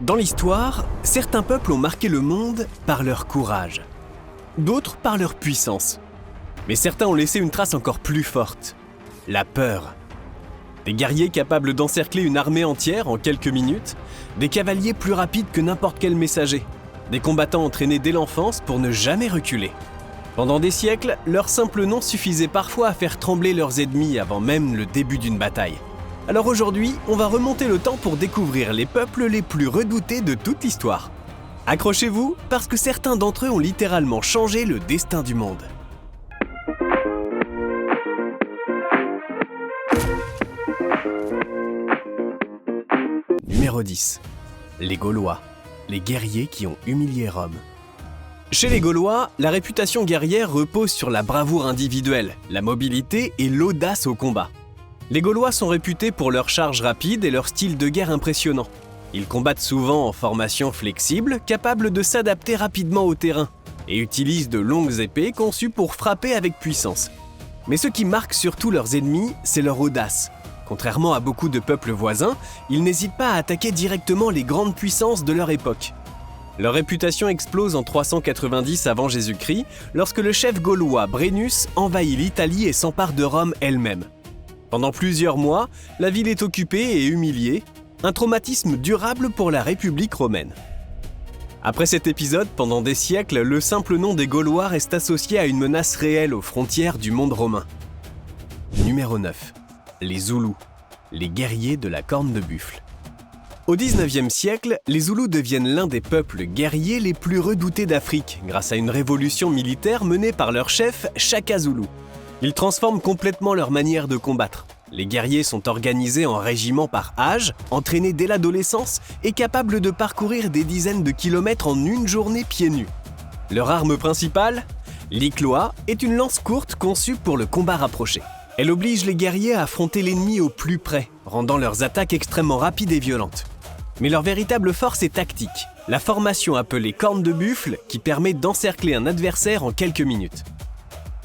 Dans l'histoire, certains peuples ont marqué le monde par leur courage, d'autres par leur puissance. Mais certains ont laissé une trace encore plus forte, la peur. Des guerriers capables d'encercler une armée entière en quelques minutes, des cavaliers plus rapides que n'importe quel messager, des combattants entraînés dès l'enfance pour ne jamais reculer. Pendant des siècles, leur simple nom suffisait parfois à faire trembler leurs ennemis avant même le début d'une bataille. Alors aujourd'hui, on va remonter le temps pour découvrir les peuples les plus redoutés de toute l'histoire. Accrochez-vous, parce que certains d'entre eux ont littéralement changé le destin du monde. Numéro 10. Les Gaulois, les guerriers qui ont humilié Rome. Chez les Gaulois, la réputation guerrière repose sur la bravoure individuelle, la mobilité et l'audace au combat. Les Gaulois sont réputés pour leur charge rapide et leur style de guerre impressionnant. Ils combattent souvent en formation flexible, capables de s'adapter rapidement au terrain, et utilisent de longues épées conçues pour frapper avec puissance. Mais ce qui marque surtout leurs ennemis, c'est leur audace. Contrairement à beaucoup de peuples voisins, ils n'hésitent pas à attaquer directement les grandes puissances de leur époque. Leur réputation explose en 390 avant Jésus-Christ, lorsque le chef gaulois Brennus envahit l'Italie et s'empare de Rome elle-même. Pendant plusieurs mois, la ville est occupée et humiliée, un traumatisme durable pour la République romaine. Après cet épisode, pendant des siècles, le simple nom des Gaulois reste associé à une menace réelle aux frontières du monde romain. Numéro 9. Les Zoulous, les guerriers de la corne de buffle. Au XIXe siècle, les Zoulous deviennent l'un des peuples guerriers les plus redoutés d'Afrique grâce à une révolution militaire menée par leur chef Shaka Zulu. Ils transforment complètement leur manière de combattre. Les guerriers sont organisés en régiments par âge, entraînés dès l'adolescence et capables de parcourir des dizaines de kilomètres en une journée pieds nus. Leur arme principale, l'ikloa, est une lance courte conçue pour le combat rapproché. Elle oblige les guerriers à affronter l'ennemi au plus près, rendant leurs attaques extrêmement rapides et violentes. Mais leur véritable force est tactique, la formation appelée corne de buffle qui permet d'encercler un adversaire en quelques minutes.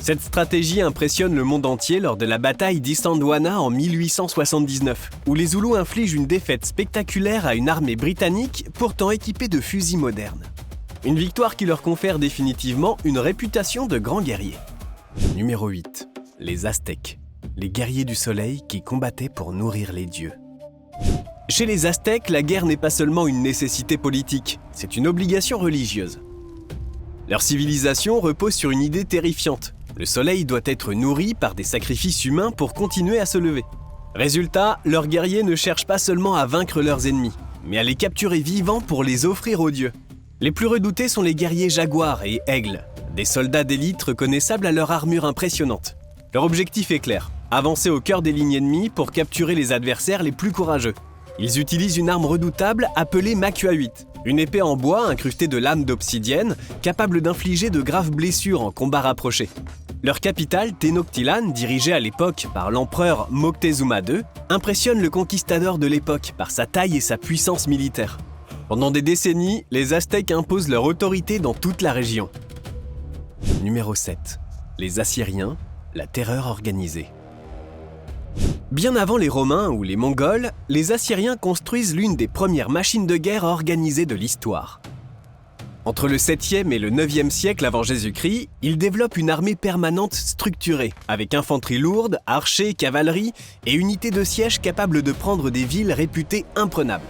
Cette stratégie impressionne le monde entier lors de la bataille d'Isandlwana en 1879, où les Zoulous infligent une défaite spectaculaire à une armée britannique pourtant équipée de fusils modernes. Une victoire qui leur confère définitivement une réputation de grands guerriers. Numéro 8. Les Aztèques, les guerriers du soleil qui combattaient pour nourrir les dieux. Chez les Aztèques, la guerre n'est pas seulement une nécessité politique, c'est une obligation religieuse. Leur civilisation repose sur une idée terrifiante. Le soleil doit être nourri par des sacrifices humains pour continuer à se lever. Résultat, leurs guerriers ne cherchent pas seulement à vaincre leurs ennemis, mais à les capturer vivants pour les offrir aux dieux. Les plus redoutés sont les guerriers jaguars et aigles, des soldats d'élite reconnaissables à leur armure impressionnante. Leur objectif est clair, avancer au cœur des lignes ennemies pour capturer les adversaires les plus courageux. Ils utilisent une arme redoutable appelée Makua 8, une épée en bois incrustée de lames d'obsidienne, capable d'infliger de graves blessures en combat rapproché. Leur capitale, Tenochtitlan, dirigée à l'époque par l'empereur Moctezuma II, impressionne le conquistador de l'époque par sa taille et sa puissance militaire. Pendant des décennies, les Aztèques imposent leur autorité dans toute la région. Numéro 7. Les Assyriens, la terreur organisée. Bien avant les Romains ou les Mongols, les Assyriens construisent l'une des premières machines de guerre organisées de l'histoire. Entre le 7e et le 9e siècle avant Jésus-Christ, ils développent une armée permanente structurée, avec infanterie lourde, archers, cavalerie et unités de siège capables de prendre des villes réputées imprenables.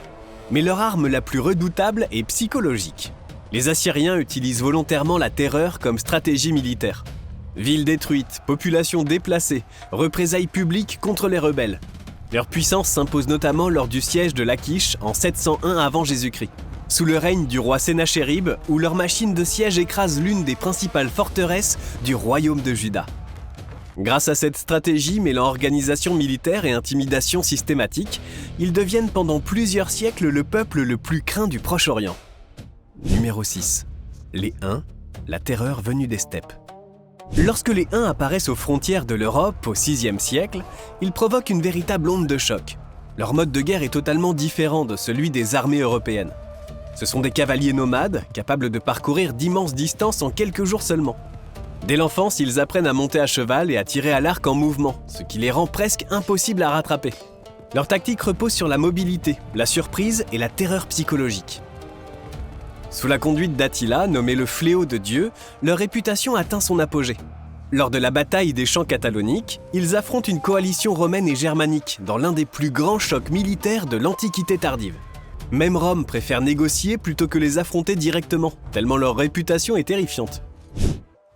Mais leur arme la plus redoutable est psychologique. Les Assyriens utilisent volontairement la terreur comme stratégie militaire. Villes détruites, populations déplacées, représailles publiques contre les rebelles. Leur puissance s'impose notamment lors du siège de Lachish en 701 avant Jésus-Christ, sous le règne du roi Sénachérib, où leur machine de siège écrase l'une des principales forteresses du royaume de Juda. Grâce à cette stratégie mêlant organisation militaire et intimidation systématique, ils deviennent pendant plusieurs siècles le peuple le plus craint du Proche-Orient. Numéro 6. Les Huns, la terreur venue des steppes. Lorsque les Huns apparaissent aux frontières de l'Europe au VIe siècle, ils provoquent une véritable onde de choc. Leur mode de guerre est totalement différent de celui des armées européennes. Ce sont des cavaliers nomades, capables de parcourir d'immenses distances en quelques jours seulement. Dès l'enfance, ils apprennent à monter à cheval et à tirer à l'arc en mouvement, ce qui les rend presque impossibles à rattraper. Leur tactique repose sur la mobilité, la surprise et la terreur psychologique. Sous la conduite d'Attila, nommé le fléau de Dieu, leur réputation atteint son apogée. Lors de la bataille des champs cataloniques, ils affrontent une coalition romaine et germanique dans l'un des plus grands chocs militaires de l'Antiquité tardive. Même Rome préfère négocier plutôt que les affronter directement, tellement leur réputation est terrifiante.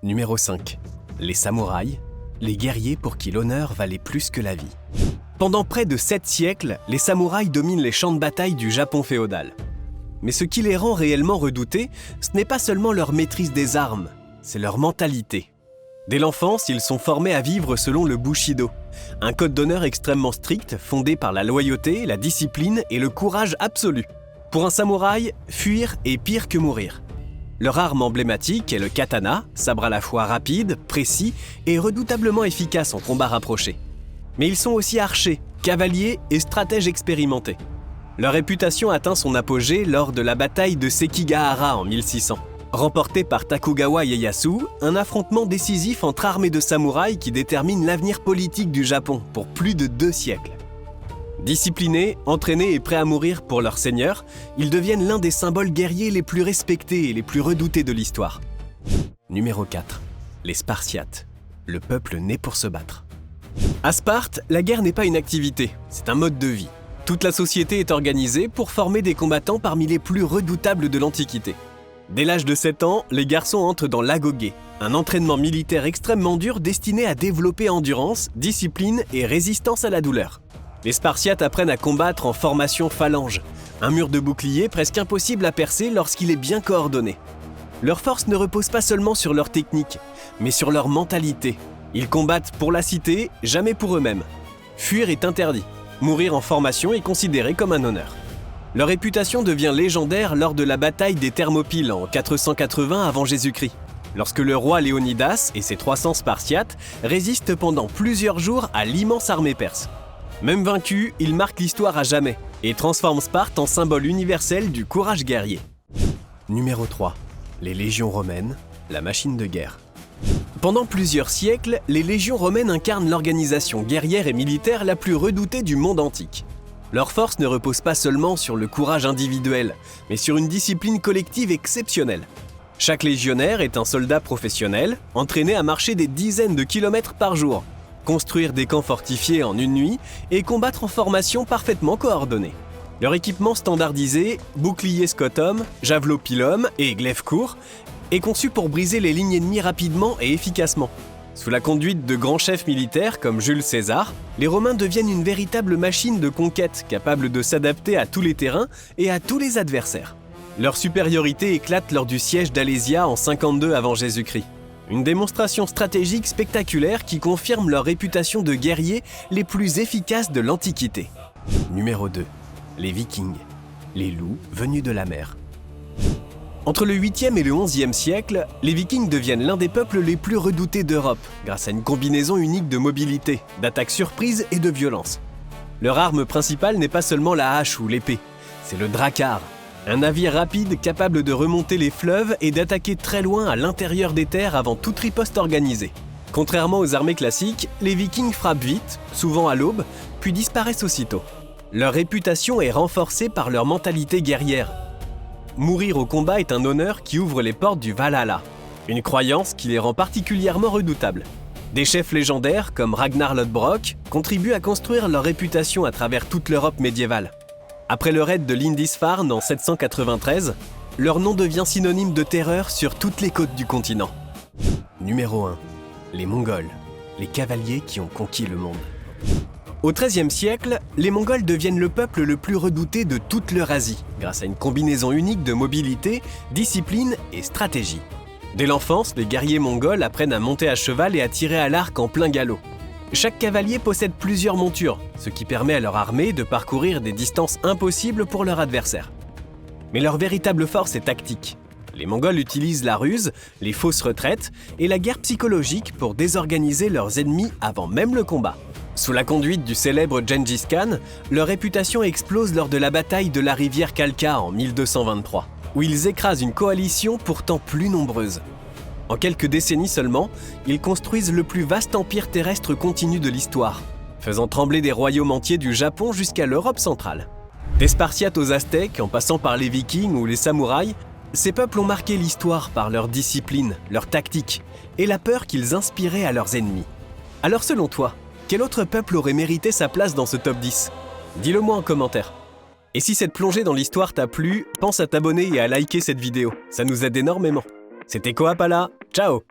Numéro 5. Les samouraïs, les guerriers pour qui l'honneur valait plus que la vie. Pendant près de 7 siècles, les samouraïs dominent les champs de bataille du Japon féodal. Mais ce qui les rend réellement redoutés, ce n'est pas seulement leur maîtrise des armes, c'est leur mentalité. Dès l'enfance, ils sont formés à vivre selon le Bushido, un code d'honneur extrêmement strict fondé par la loyauté, la discipline et le courage absolu. Pour un samouraï, fuir est pire que mourir. Leur arme emblématique est le katana, sabre à la fois rapide, précis et redoutablement efficace en combat rapproché. Mais ils sont aussi archers, cavaliers et stratèges expérimentés. Leur réputation atteint son apogée lors de la bataille de Sekigahara en 1600. Remportée par Tokugawa Ieyasu, un affrontement décisif entre armées de samouraïs qui détermine l'avenir politique du Japon pour plus de 2 siècles. Disciplinés, entraînés et prêts à mourir pour leur seigneur, ils deviennent l'un des symboles guerriers les plus respectés et les plus redoutés de l'histoire. Numéro 4. Les Spartiates, le peuple né pour se battre. À Sparte, la guerre n'est pas une activité, c'est un mode de vie. Toute la société est organisée pour former des combattants parmi les plus redoutables de l'Antiquité. Dès l'âge de 7 ans, les garçons entrent dans l'agogé, un entraînement militaire extrêmement dur destiné à développer endurance, discipline et résistance à la douleur. Les Spartiates apprennent à combattre en formation phalange, un mur de bouclier presque impossible à percer lorsqu'il est bien coordonné. Leur force ne repose pas seulement sur leur technique, mais sur leur mentalité. Ils combattent pour la cité, jamais pour eux-mêmes. Fuir est interdit. Mourir en formation est considéré comme un honneur. Leur réputation devient légendaire lors de la bataille des Thermopyles en 480 avant Jésus-Christ, lorsque le roi Léonidas et ses 300 Spartiates résistent pendant plusieurs jours à l'immense armée perse. Même vaincus, ils marquent l'histoire à jamais et transforment Sparte en symbole universel du courage guerrier. Numéro 3. Les légions romaines, la machine de guerre. Pendant plusieurs siècles, les légions romaines incarnent l'organisation guerrière et militaire la plus redoutée du monde antique. Leur force ne repose pas seulement sur le courage individuel, mais sur une discipline collective exceptionnelle. Chaque légionnaire est un soldat professionnel, entraîné à marcher des dizaines de kilomètres par jour, construire des camps fortifiés en une nuit et combattre en formation parfaitement coordonnée. Leur équipement standardisé, bouclier scotum, javelot pilum et glaive court, est conçu pour briser les lignes ennemies rapidement et efficacement. Sous la conduite de grands chefs militaires comme Jules César, les Romains deviennent une véritable machine de conquête capable de s'adapter à tous les terrains et à tous les adversaires. Leur supériorité éclate lors du siège d'Alésia en 52 avant Jésus-Christ. Une démonstration stratégique spectaculaire qui confirme leur réputation de guerriers les plus efficaces de l'Antiquité. Numéro 2. Les Vikings, les loups venus de la mer. Entre le 8e et le 11e siècle, les Vikings deviennent l'un des peuples les plus redoutés d'Europe, grâce à une combinaison unique de mobilité, d'attaques surprises et de violence. Leur arme principale n'est pas seulement la hache ou l'épée, c'est le drakkar, un navire rapide capable de remonter les fleuves et d'attaquer très loin à l'intérieur des terres avant toute riposte organisée. Contrairement aux armées classiques, les Vikings frappent vite, souvent à l'aube, puis disparaissent aussitôt. Leur réputation est renforcée par leur mentalité guerrière. Mourir au combat est un honneur qui ouvre les portes du Valhalla, une croyance qui les rend particulièrement redoutables. Des chefs légendaires comme Ragnar Lodbrok contribuent à construire leur réputation à travers toute l'Europe médiévale. Après le raid de Lindisfarne en 793, leur nom devient synonyme de terreur sur toutes les côtes du continent. Numéro 1. Les Mongols, les cavaliers qui ont conquis le monde. Au XIIIe siècle, les Mongols deviennent le peuple le plus redouté de toute l'Eurasie, grâce à une combinaison unique de mobilité, discipline et stratégie. Dès l'enfance, les guerriers mongols apprennent à monter à cheval et à tirer à l'arc en plein galop. Chaque cavalier possède plusieurs montures, ce qui permet à leur armée de parcourir des distances impossibles pour leur adversaire. Mais leur véritable force est tactique. Les Mongols utilisent la ruse, les fausses retraites et la guerre psychologique pour désorganiser leurs ennemis avant même le combat. Sous la conduite du célèbre Gengis Khan, leur réputation explose lors de la bataille de la rivière Khalkha en 1223, où ils écrasent une coalition pourtant plus nombreuse. En quelques décennies seulement, ils construisent le plus vaste empire terrestre continu de l'histoire. faisant trembler des royaumes entiers du Japon jusqu'à l'Europe centrale. Des Spartiates aux Aztèques, en passant par les Vikings ou les samouraïs, ces peuples ont marqué l'histoire par leur discipline, leur tactique et la peur qu'ils inspiraient à leurs ennemis. Alors selon toi, quel autre peuple aurait mérité sa place dans ce top 10 ? Dis-le moi en commentaire. Et si cette plongée dans l'histoire t'a plu, pense à t'abonner et à liker cette vidéo, ça nous aide énormément. C'était Koapala, ciao!